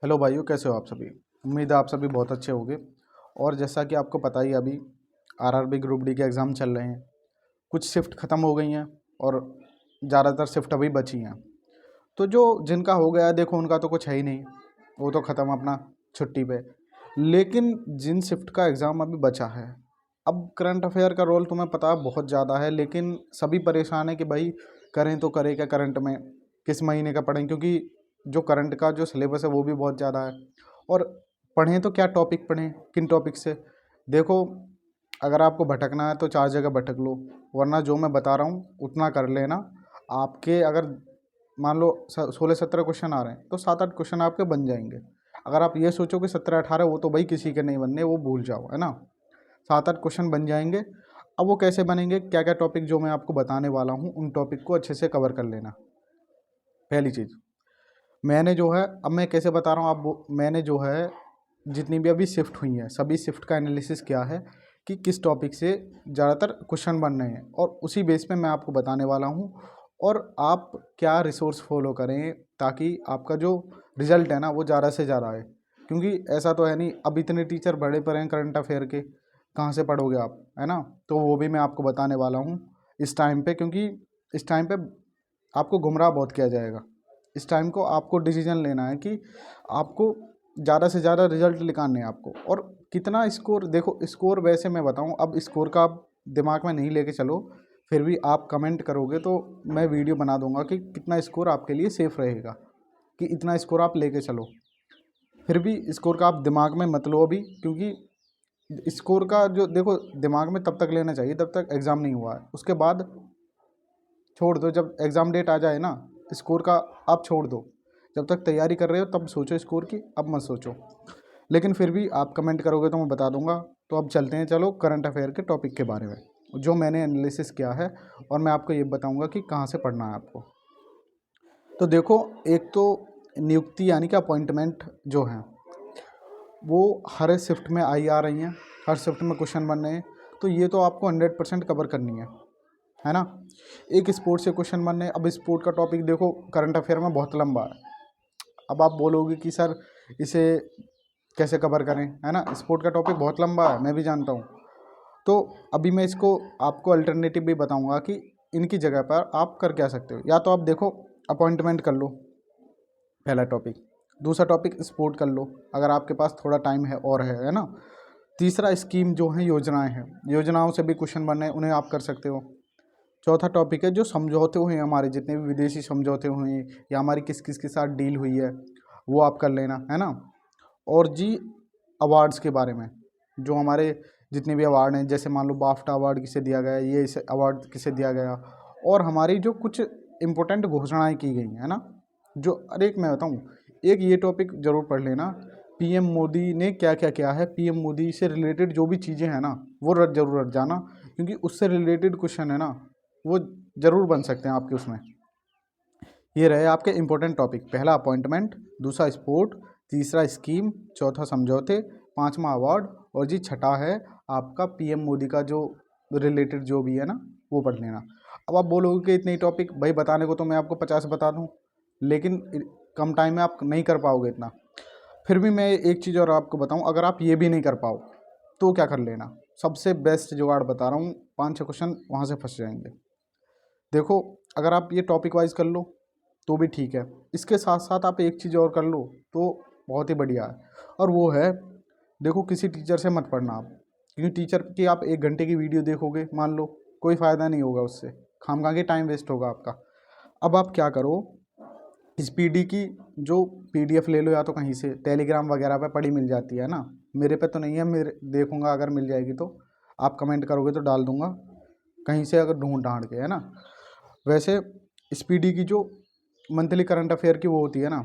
Hello भाइयों, कैसे हो आप सभी। उम्मीद है आप सभी बहुत अच्छे होंगे। और जैसा कि आपको पता ही अभी आरआरबी ग्रुप डी के एग्ज़ाम चल रहे हैं। कुछ शिफ्ट ख़त्म हो गई हैं और ज़्यादातर शिफ्ट अभी बची हैं। तो जो जिनका हो गया देखो उनका तो कुछ है ही नहीं, वो तो ख़त्म अपना छुट्टी पे। लेकिन जिन शिफ्ट का एग्ज़ाम अभी बचा है, अब करंट अफेयर का रोल तुम्हें पता है बहुत ज़्यादा है, लेकिन सभी परेशान है कि भाई करें तो करें क्या करंट में, किस महीने का पढ़ें, क्योंकि जो करंट का जो सिलेबस है वो भी बहुत ज़्यादा है। और पढ़ें तो क्या टॉपिक पढ़ें, किन टॉपिक से। देखो, अगर आपको भटकना है तो 4 जगह भटक लो, वरना जो मैं बता रहा हूँ उतना कर लेना। आपके अगर मान लो 16-17 क्वेश्चन आ रहे हैं तो 7-8 क्वेश्चन आपके बन जाएंगे। अगर आप ये सोचो कि 17-18 वो तो भाई किसी के नहीं बनने, वो भूल जाओ, है ना। 7-8 क्वेश्चन बन जाएंगे। अब वो कैसे बनेंगे, क्या क्या टॉपिक जो मैं आपको बताने वाला हूँ उन टॉपिक को अच्छे से कवर कर लेना। पहली चीज़, मैंने जो है, अब मैं कैसे बता रहा हूँ आप, मैंने जो है जितनी भी अभी शिफ्ट हुई हैं सभी शिफ्ट का एनालिसिस किया है कि किस टॉपिक से ज़्यादातर क्वेश्चन बन रहे हैं, और उसी बेस पे मैं आपको बताने वाला हूँ। और आप क्या रिसोर्स फॉलो करें ताकि आपका जो रिज़ल्ट है ना वो ज़्यादा से ज़्यादा आए। क्योंकि ऐसा तो है नहीं, अब इतने टीचर बड़े पड़े हैं करंट अफेयर के, कहाँ से पढ़ोगे आप, है ना। तो वो भी मैं आपको बताने वाला हूँ इस टाइम पे, क्योंकि इस टाइम पे आपको गुमराह बहुत किया जाएगा। इस टाइम को आपको डिसीजन लेना है कि आपको ज़्यादा से ज़्यादा रिजल्ट निकालने हैं आपको। और कितना स्कोर, देखो स्कोर वैसे मैं बताऊं, अब स्कोर का आप दिमाग में नहीं लेके चलो, फिर भी आप कमेंट करोगे तो मैं वीडियो बना दूंगा कि कितना स्कोर आपके लिए सेफ़ रहेगा, कि इतना स्कोर आप लेके चलो। फिर भी स्कोर का आप दिमाग में मत लो अभी, क्योंकि स्कोर का जो देखो दिमाग में तब तक लेना चाहिए तब तक एग्ज़ाम नहीं हुआ है, उसके बाद छोड़ दो। जब एग्ज़ाम डेट आ जाए ना, स्कोर का आप छोड़ दो। जब तक तैयारी कर रहे हो तब सोचो स्कोर की, अब मत सोचो। लेकिन फिर भी आप कमेंट करोगे तो मैं बता दूंगा। तो अब चलते हैं, चलो करंट अफेयर के टॉपिक के बारे में जो मैंने एनालिसिस किया है, और मैं आपको ये बताऊंगा कि कहाँ से पढ़ना है आपको। तो देखो, एक तो नियुक्ति यानी कि अपॉइंटमेंट जो है वो हर शिफ्ट में आई आ रही हैं, हर शिफ्ट में क्वेश्चन बन रहे हैं। तो ये तो आपको 100% कवर करनी है ना। एक स्पोर्ट से क्वेश्चन बन रहे हैं। अब स्पोर्ट का टॉपिक देखो करंट अफेयर में बहुत लंबा है। अब आप बोलोगे कि सर इसे कैसे कवर करें, है ना। स्पोर्ट का टॉपिक बहुत लंबा है, मैं भी जानता हूँ। तो अभी मैं इसको आपको अल्टरनेटिव भी बताऊंगा कि इनकी जगह पर आप कर क्या सकते हो। या तो आप देखो अपॉइंटमेंट कर लो, पहला टॉपिक। दूसरा टॉपिक स्पोर्ट कर लो अगर आपके पास थोड़ा टाइम है और है ना। तीसरा स्कीम जो है योजनाएं हैं, योजनाओं से भी क्वेश्चन बन रहे हैं, उन्हें आप कर सकते हो। चौथा टॉपिक है जो समझौते हुए हैं, हमारे जितने भी विदेशी समझौते हुए हैं या हमारी किस किस के साथ डील हुई है, वो आप कर लेना, है ना। और जी, अवार्ड्स के बारे में, जो हमारे जितने भी अवार्ड हैं, जैसे मान लो बाफ्टा अवार्ड किसे दिया गया, ये इसे अवार्ड किसे दिया गया, और हमारी जो कुछ इम्पोर्टेंट घोषणाएं की गई हैं, है ना। जो अरे एक मैं बताऊँ, एक ये टॉपिक ज़रूर पढ़ लेना, पीएम मोदी ने क्या क्या किया है। पीएम मोदी से रिलेटेड जो भी चीज़ें हैं ना वो जरूर रट जाना, क्योंकि उससे रिलेटेड क्वेश्चन है ना वो ज़रूर बन सकते हैं आपके उसमें। ये रहे आपके इंपॉर्टेंट टॉपिक, पहला अपॉइंटमेंट, दूसरा स्पोर्ट, तीसरा स्कीम, चौथा समझौते, पांचवा अवार्ड, और जी छठा है आपका पीएम मोदी का जो रिलेटेड जो भी है ना वो पढ़ लेना। अब आप बोलोगे कि इतने टॉपिक भाई बताने को तो मैं आपको 50 बता दूं, लेकिन कम टाइम में आप नहीं कर पाओगे इतना। फिर भी मैं एक चीज़ और आपको बताऊं, अगर आप ये भी नहीं कर पाओ तो क्या कर लेना। सबसे बेस्ट जुगाड़ बता रहा हूँ, 5-6 क्वेश्चन वहाँ से फंस जाएंगे। देखो, अगर आप ये टॉपिक वाइज कर लो तो भी ठीक है, इसके साथ साथ आप एक चीज़ और कर लो तो बहुत ही बढ़िया है। और वो है, देखो किसी टीचर से मत पढ़ना आप, क्योंकि टीचर की आप 1 घंटे की वीडियो देखोगे मान लो, कोई फ़ायदा नहीं होगा उससे, खामखा के टाइम वेस्ट होगा आपका। अब आप क्या करो, इस पीडी की जो पीडीएफ ले लो, या तो कहीं से टेलीग्राम वगैरह पे पड़ी मिल जाती है ना। मेरे पे तो नहीं है, मेरे देखूंगा अगर मिल जाएगी तो आप कमेंट करोगे तो डाल दूंगा कहीं से, अगर ढूंढ ढांड के, है ना। वैसे स्पीडी की जो मंथली करंट अफेयर की वो होती है ना,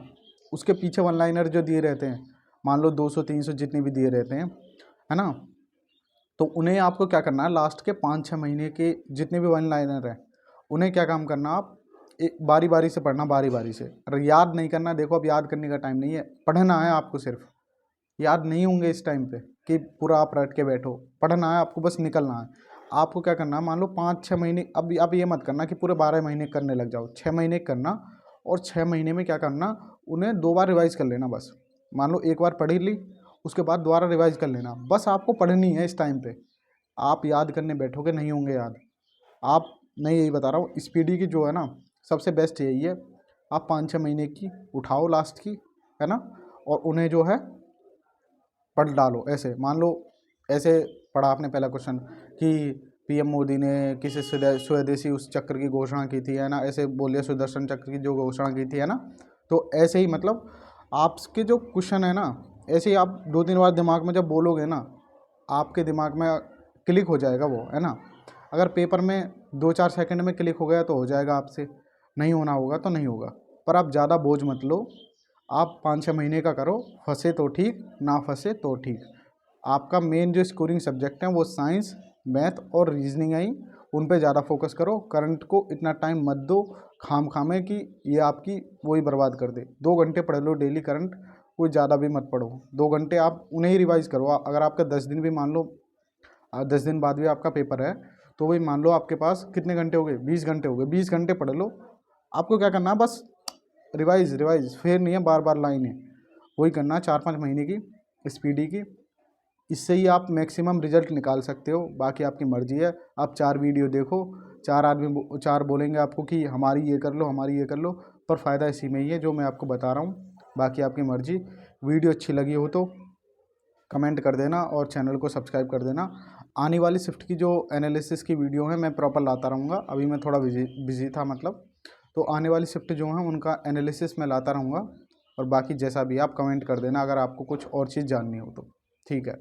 उसके पीछे वन लाइनर जो दिए रहते हैं, मान लो 200-300 जितने भी दिए रहते हैं, है ना। तो उन्हें आपको क्या करना है, लास्ट के 5-6 महीने के जितने भी वन लाइनर हैं उन्हें क्या काम करना, आप एक बारी बारी से पढ़ना, बारी बारी से। अगर याद नहीं करना, देखो अब याद करने का टाइम नहीं है, पढ़ना है आपको सिर्फ। याद नहीं होंगे इस टाइम पे कि पूरा आप रट के बैठो, पढ़ना है आपको, बस निकलना है। आपको क्या करना है, मान लो 5-6 महीने, अब आप ये मत करना कि पूरे 12 महीने करने लग जाओ, 6 महीने करना। और 6 महीने में क्या करना, उन्हें 2 बार रिवाइज कर लेना बस। मान लो एक बार पढ़ ली, उसके बाद दोबारा रिवाइज कर लेना, बस आपको पढ़नी है इस टाइम पे। आप याद करने बैठोगे नहीं होंगे याद। आप, मैं यही बता रहा हूँ, स्पीडी की जो है ना सबसे बेस्ट यही है, आप 5-6 महीने की उठाओ लास्ट की, है ना, और उन्हें जो है पढ़ डालो। ऐसे मान लो, ऐसे पढ़ा आपने पहला क्वेश्चन कि पीएम मोदी ने किसी स्वदेशी उस चक्र की घोषणा की थी, है ना, ऐसे बोलिए सुदर्शन चक्र की जो घोषणा की थी, है ना। तो ऐसे ही मतलब आपके जो क्वेश्चन है ना, ऐसे ही आप 2-3 बार दिमाग में जब बोलोगे ना, आपके दिमाग में क्लिक हो जाएगा वो, है ना। अगर पेपर में 2-4 सेकंड में क्लिक हो गया तो हो जाएगा आपसे, नहीं होना होगा तो नहीं होगा। पर आप ज़्यादा बोझ मत लो, आप 5-6 महीने का करो, फंसे तो ठीक, ना फंसे तो ठीक। आपका मेन जो स्कोरिंग सब्जेक्ट हैं वो साइंस, मैथ और रीजनिंग आई, उन पे ज़्यादा फोकस करो। करंट को इतना टाइम मत दो खाम खामे कि ये आपकी वही बर्बाद कर दे। 2 घंटे पढ़ लो डेली करंट, कोई ज़्यादा भी मत पढ़ो। 2 घंटे आप उन्हें ही रिवाइज़ करो। अगर आपका 10 दिन भी मान लो, 10 दिन बाद भी आपका पेपर है, तो वही मान लो आपके पास कितने घंटे हो गए, 20 घंटे हो गए, 20 घंटे पढ़ लो। आपको क्या करना है, बस रिवाइज़ रिवाइज़, फिर नहीं है बार बार लाइनें, वही करना 4-5 महीने की स्पीडी की। इससे ही आप मैक्सिमम रिजल्ट निकाल सकते हो। बाकी आपकी मर्ज़ी है, आप 4 वीडियो देखो, 4 आदमी 4 बोलेंगे आपको कि हमारी ये कर लो, हमारी ये कर लो, पर फ़ायदा इसी में ही है जो मैं आपको बता रहा हूँ। बाकी आपकी मर्ज़ी। वीडियो अच्छी लगी हो तो कमेंट कर देना और चैनल को सब्सक्राइब कर देना। आने वाली शिफ्ट की जो एनालिसिस की वीडियो है मैं प्रॉपर लाता रहूँगा। अभी मैं थोड़ा बिजी था मतलब, तो आने वाली शिफ्ट जो है उनका एनालिसिस मैं लाता रहूँगा। और बाकी जैसा भी आप कमेंट कर देना अगर आपको कुछ और चीज़ जाननी हो तो। ठीक है।